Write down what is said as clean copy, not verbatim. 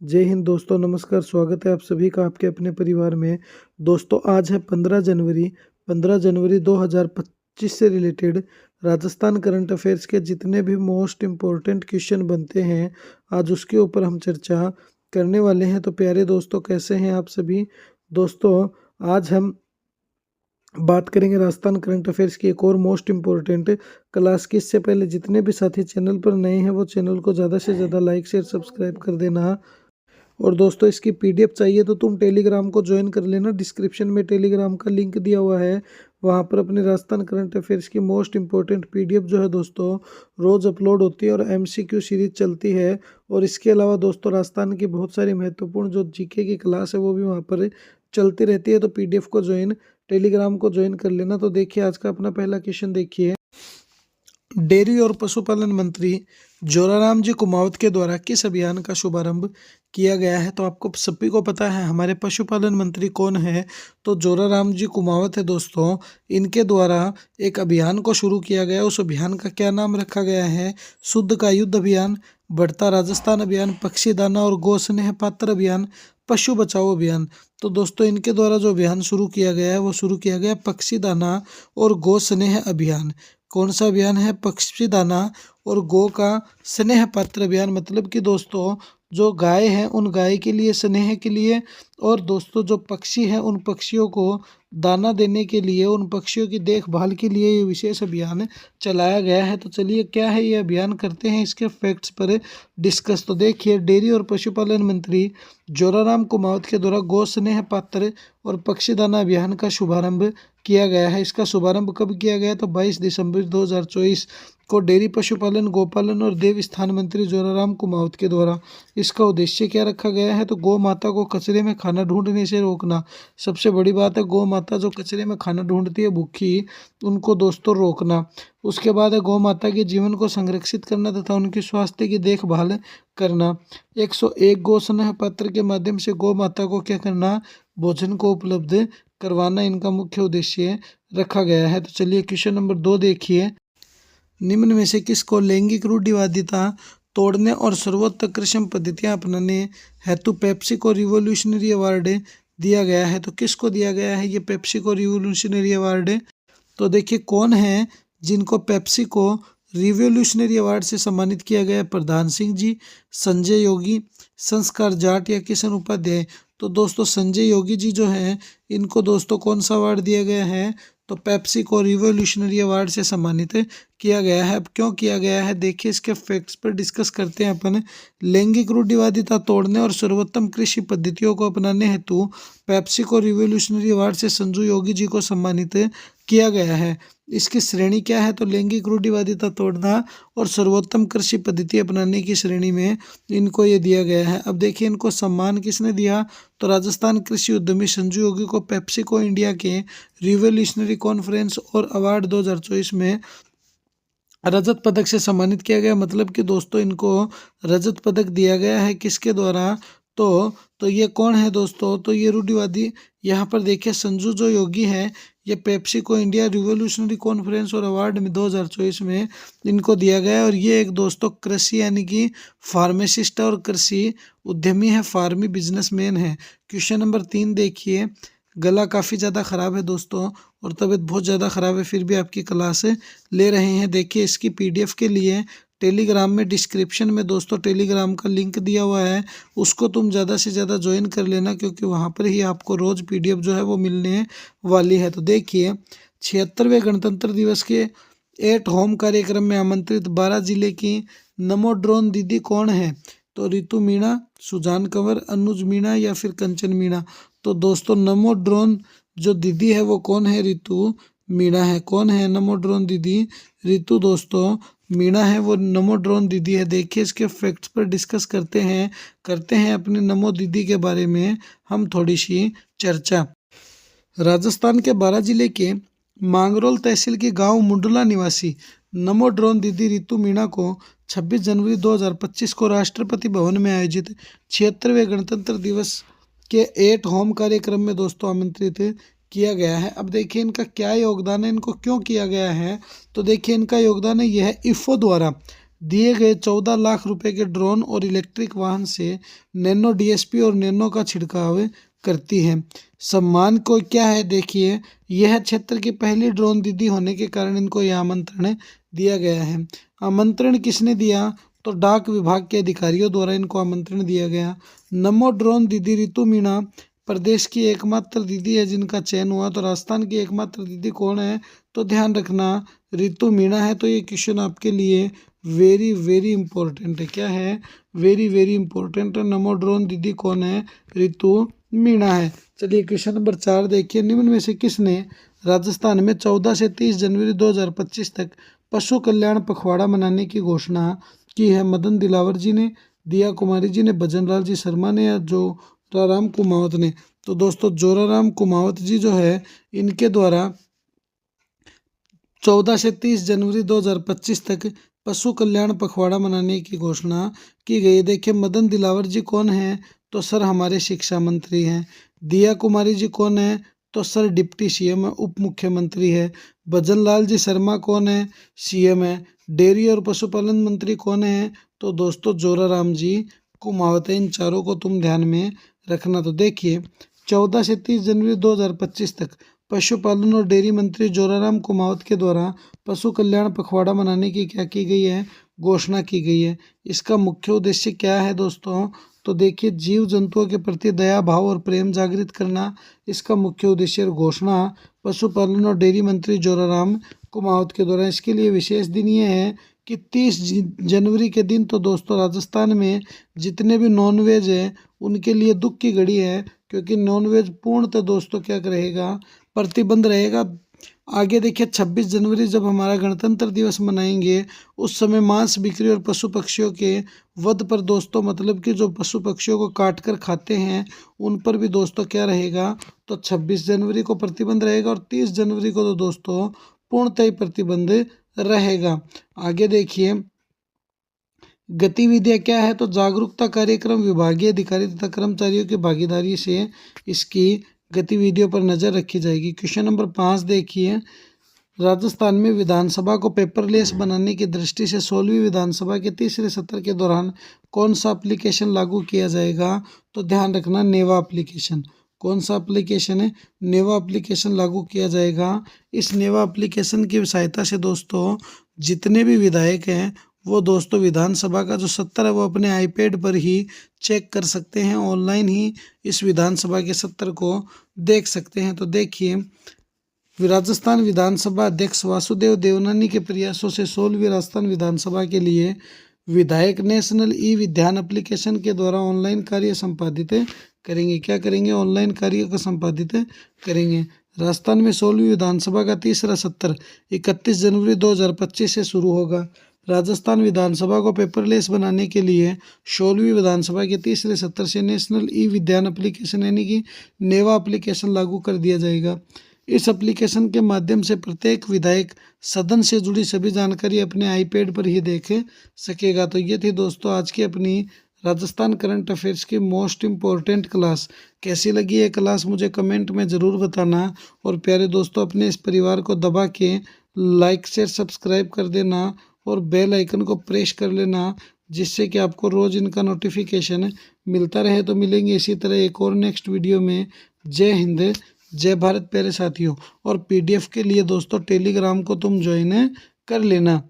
जय हिंद दोस्तों, नमस्कार। स्वागत है आप सभी का आपके अपने परिवार में। दोस्तों आज है 15 जनवरी 2025 से रिलेटेड राजस्थान करंट अफेयर्स के जितने भी मोस्ट इम्पोर्टेंट क्वेश्चन बनते हैं, आज उसके ऊपर हम चर्चा करने वाले हैं। तो प्यारे दोस्तों, कैसे हैं आप सभी। दोस्तों आज हम बात करेंगे राजस्थान करंट अफेयर्स की एक और मोस्ट इम्पोर्टेंट क्लास की। इससे पहले जितने भी साथी चैनल पर नए हैं वो चैनल को ज़्यादा से ज़्यादा लाइक शेयर सब्सक्राइब कर देना। और दोस्तों इसकी पीडीएफ चाहिए तो तुम टेलीग्राम को ज्वाइन कर लेना। डिस्क्रिप्शन में टेलीग्राम का लिंक दिया हुआ है, वहाँ पर अपने राजस्थान करंट अफेयर्स की मोस्ट इंपॉर्टेंट पीडीएफ जो है दोस्तों रोज़ अपलोड होती है और एमसीक्यू सीरीज चलती है। और इसके अलावा दोस्तों राजस्थान की बहुत सारी महत्वपूर्ण जो जीके की क्लास है वो भी वहाँ पर चलती रहती है। तो पीडीएफ को ज्वाइन, टेलीग्राम को ज्वाइन कर लेना। तो देखिए आज का अपना पहला क्वेश्चन देखिए। डेयरी और पशुपालन मंत्री जोराराम जी कुमावत के द्वारा किस अभियान का शुभारंभ किया गया है। तो आपको सभी को पता है हमारे पशुपालन मंत्री कौन है, तो जोराराम जी कुमावत है दोस्तों। इनके द्वारा एक अभियान को शुरू किया गया। उस अभियान का क्या नाम रखा गया है? शुद्ध का युद्ध अभियान, बढ़ता राजस्थान अभियान, पक्षी दाना और गौ स्नेह पात्र अभियान, पशु बचाओ अभियान। तो दोस्तों इनके द्वारा जो अभियान शुरू किया गया है वो शुरू किया गया पक्षी दाना और गौ स्नेह अभियान। कौन सा अभियान है? पक्षी दाना और गौ का स्नेह पात्र अभियान। मतलब कि दोस्तों जो गाय है उन गाय के लिए स्नेह के लिए, और दोस्तों जो पक्षी हैं उन पक्षियों को दाना देने के लिए, उन पक्षियों की देखभाल के लिए ये विशेष अभियान चलाया गया है। तो चलिए क्या है ये अभियान, करते हैं इसके फैक्ट्स पर डिस्कस। तो देखिए डेयरी और पशुपालन मंत्री जोराराम कुमावत के द्वारा गौ स्नेह पात्र और पक्षी दाना अभियान का शुभारंभ किया गया है। इसका शुभारंभ कब किया गया? तो 22 दिसंबर 2024 को डेयरी पशुपालन गोपालन और देव स्थान मंत्री जोराराम कुमावत के द्वारा। इसका उद्देश्य क्या रखा गया है? तो गौ माता को कचरे में खाना ढूंढने से रोकना। सबसे बड़ी बात है गौ माता जो कचरे में खाना ढूंढती है भूखी, उनको दोस्तों रोकना। उसके बाद है गौ माता के जीवन को संरक्षित करना तथा उनके स्वास्थ्य की देखभाल करना। 101 गौ स्नेह पात्र के माध्यम से गौ माता को क्या करना? भोजन को उपलब्ध करवाना इनका मुख्य उद्देश्य रखा गया है। तो चलिए क्वेश्चन नंबर 2 देखिए। निम्न में से किसको लैंगिक रूढ़िवादिता तोड़ने और सर्वोत्कृष्ट पद्धतियां अपनाने हेतु पेप्सी को रिवोल्यूशनरी अवार्ड दिया गया है? तो किसको दिया गया है ये पेप्सी को रिवोल्यूशनरी अवार्ड? तो देखिए कौन है जिनको पेप्सी को रिवोल्यूशनरी अवार्ड से सम्मानित किया गया? प्रधान सिंह जी, संजय योगी, संस्कार जाट या किशन उपाध्याय। तो दोस्तों संजय योगी जी जो हैं इनको दोस्तों कौन सा अवार्ड दिया गया है? तो पेप्सी को रिवोल्यूशनरी अवार्ड से सम्मानित किया गया है। अब क्यों किया गया है देखिए इसके फैक्ट्स पर डिस्कस करते हैं अपन। लैंगिक रूढ़िवादिता तोड़ने और सर्वोत्तम कृषि पद्धतियों को अपनाने हेतु पेप्सी को रिवोल्यूशनरी अवार्ड से संजू योगी जी को सम्मानित किया गया है। इसकी श्रेणी क्या है? तो लैंगिक रूढ़िवादिता तोड़ना और सर्वोत्तम कृषि पद्धति अपनाने की श्रेणी में इनको ये दिया गया है। अब देखिए इनको सम्मान किसने दिया? तो राजस्थान कृषि उद्यमी संजू योगी को पेप्सी को इंडिया के रिवोल्यूशनरी कॉन्फ्रेंस और अवार्ड 2024 में रजत पदक से सम्मानित किया गया। मतलब कि दोस्तों इनको रजत पदक दिया गया है किसके द्वारा? तो ये कौन है दोस्तों? तो ये रूढ़िवादी, यहाँ पर देखिए संजू जो योगी है ये पेप्सी को इंडिया रिवोल्यूशनरी कॉन्फ्रेंस और अवार्ड में 2024 में इनको दिया गया है। और ये एक दोस्तों कृषि यानी कि फार्मासिस्ट और कृषि उद्यमी है, फार्मी बिजनेसमैन है। क्वेश्चन नंबर 3 देखिए। गला काफ़ी ज़्यादा ख़राब है दोस्तों और तबीयत बहुत ज़्यादा ख़राब है, फिर भी आपकी क्लास ले रहे हैं। देखिए इसकी पीडीएफ के लिए टेलीग्राम में डिस्क्रिप्शन में दोस्तों टेलीग्राम का लिंक दिया हुआ है, उसको तुम ज़्यादा से ज़्यादा ज्वाइन कर लेना क्योंकि वहाँ पर ही आपको रोज़ पीडीएफ जो है वो मिलने वाली है। तो देखिए 76वें गणतंत्र दिवस के एट होम कार्यक्रम में आमंत्रित 12 जिले की नमो ड्रोन दीदी कौन है? तो रितु मीणा, सुजान कंवर, अनुज मीणा या फिर कंचन मीणा। तो दोस्तों नमो ड्रोन जो दीदी है वो कौन है? रितु मीणा है। कौन है नमो ड्रोन दीदी? रितु दोस्तों मीणा है, वो नमो ड्रोन दीदी है। देखिए इसके फैक्ट्स पर डिस्कस करते हैं अपने नमो दीदी के बारे में हम थोड़ी सी चर्चा। राजस्थान के 12 जिले के मांगरोल तहसील के गांव मुंडला निवासी नमो ड्रोन दीदी रितु मीणा को 26 जनवरी 2025 को राष्ट्रपति भवन में आयोजित 76वें गणतंत्र दिवस के एट होम कार्यक्रम में दोस्तों आमंत्रित किया गया है। अब देखिए इनका क्या योगदान है, इनको क्यों किया गया है? तो देखिए इनका योगदान है यह इफ़ो द्वारा दिए गए 14 लाख रुपए के ड्रोन और इलेक्ट्रिक वाहन से नैनो डीएसपी और नैनो का छिड़काव करती है। सम्मान को क्या है देखिए, यह क्षेत्र की पहली ड्रोन दीदी होने के कारण इनको यह आमंत्रण दिया गया है। आमंत्रण किसने दिया? तो डाक विभाग के अधिकारियों द्वारा इनको आमंत्रण दिया गया। नमो ड्रोन दीदी रितु मीणा प्रदेश की एकमात्र दीदी है जिनका चयन हुआ। तो राजस्थान की एकमात्र दीदी कौन है? तो ध्यान रखना रितु मीणा है। तो ये क्वेश्चन आपके लिए वेरी वेरी इंपॉर्टेंट है। क्या है? वेरी वेरी इंपॉर्टेंट है। नमो ड्रोन दीदी कौन है? रितु मीणा है। चलिए क्वेश्चन नंबर 4 देखिए, निम्न में से किसने राजस्थान में 14 से 30 जनवरी 2025 तक पशु कल्याण पखवाड़ा मनाने की घोषणा की है? मदन दिलावर जी ने, दिया कुमारी जी ने, भजनलाल जी शर्मा ने, या जोराराम कुमावत ने? तो दोस्तों जोराराम कुमावत जी जो है इनके द्वारा 14 से 30 जनवरी 2025 तक पशु कल्याण पखवाड़ा मनाने की घोषणा की गई। देखिए मदन दिलावर जी कौन है? तो सर हमारे शिक्षा मंत्री हैं। दिया कुमारी जी कौन है? तो सर डिप्टी सीएम उप मुख्यमंत्री है। भजनलाल जी शर्मा कौन है? सीएम है। डेयरी और पशुपालन मंत्री कौन है? तो दोस्तों जोराराम जी कुमावत है। इन चारों को तुम ध्यान में रखना। तो देखिए 14 से 30 जनवरी 2025 तक पशुपालन और डेयरी मंत्री जोराराम कुमावत के द्वारा पशु कल्याण पखवाड़ा मनाने की क्या की गई है? घोषणा की गई है। इसका मुख्य उद्देश्य क्या है दोस्तों? तो देखिए जीव जंतुओं के प्रति दया भाव और प्रेम जागृत करना इसका मुख्य उद्देश्य। घोषणा पशुपालन और डेयरी मंत्री जोराराम कुमावत के द्वारा। इसके लिए विशेष दिन ये है कि 30 जनवरी के दिन तो दोस्तों राजस्थान में जितने भी नॉनवेज है उनके लिए दुख की घड़ी है, क्योंकि नॉनवेज पूर्णतः दोस्तों क्या रहेगा? प्रतिबंध रहेगा। आगे देखिए 26 जनवरी जब हमारा गणतंत्र दिवस मनाएंगे उस समय मांस बिक्री और पशु पक्षियों के वध पर दोस्तों, मतलब कि जो पशु पक्षियों को काट कर खाते हैं उन पर भी दोस्तों क्या रहेगा? तो 26 जनवरी को प्रतिबंध रहेगा और 30 जनवरी को तो दोस्तों पूर्णतः ही प्रतिबंध रहेगा। आगे देखिए गतिविधियाँ क्या है? तो जागरूकता कार्यक्रम विभागीय अधिकारी तथा कर्मचारियों की भागीदारी से इसकी गतिविधियों पर नज़र रखी जाएगी। क्वेश्चन नंबर 5 देखिए, राजस्थान में विधानसभा को पेपरलेस बनाने की दृष्टि से 16वीं विधानसभा के तीसरे सत्र के दौरान कौन सा एप्लीकेशन लागू किया जाएगा? तो ध्यान रखना नेवा एप्लीकेशन। कौन सा एप्लीकेशन है? नेवा एप्लीकेशन लागू किया जाएगा। इस नेवा एप्लीकेशन की सहायता से दोस्तों जितने भी विधायक हैं वो दोस्तों विधानसभा का जो सत्र है वो अपने आईपैड पर ही चेक कर सकते हैं। ऑनलाइन ही इस विधानसभा के सत्र को देख सकते हैं। तो देखिए राजस्थान विधानसभा अध्यक्ष वासुदेव देवनानी के प्रयासों से 16वीं राजस्थान विधानसभा के लिए विधायक नेशनल ई विधान एप्लीकेशन के द्वारा ऑनलाइन कार्य संपादित करेंगे। क्या करेंगे? ऑनलाइन कार्य को संपादित करेंगे। राजस्थान में 16वीं विधानसभा का तीसरा सत्र 31 जनवरी 2025 से शुरू होगा। राजस्थान विधानसभा को पेपरलेस बनाने के लिए 16वीं विधानसभा के तीसरे सत्र से नेशनल ई विधान एप्लीकेशन यानी कि नेवा एप्लीकेशन लागू कर दिया जाएगा। इस एप्लीकेशन के माध्यम से प्रत्येक विधायक सदन से जुड़ी सभी जानकारी अपने आईपैड पर ही देख सकेगा। तो ये थी दोस्तों आज की अपनी राजस्थान करंट अफेयर्स की मोस्ट इम्पोर्टेंट क्लास। कैसी लगी ये क्लास मुझे कमेंट में ज़रूर बताना। और प्यारे दोस्तों अपने इस परिवार को दबा के लाइक शेयर सब्सक्राइब कर देना और बेल आइकन को प्रेस कर लेना, जिससे कि आपको रोज़ इनका नोटिफिकेशन मिलता रहे। तो मिलेंगे इसी तरह एक और नेक्स्ट वीडियो में। जय हिंद जय भारत प्यारे साथियों। और पीडीएफ के लिए दोस्तों टेलीग्राम को तुम ज्वाइन कर लेना।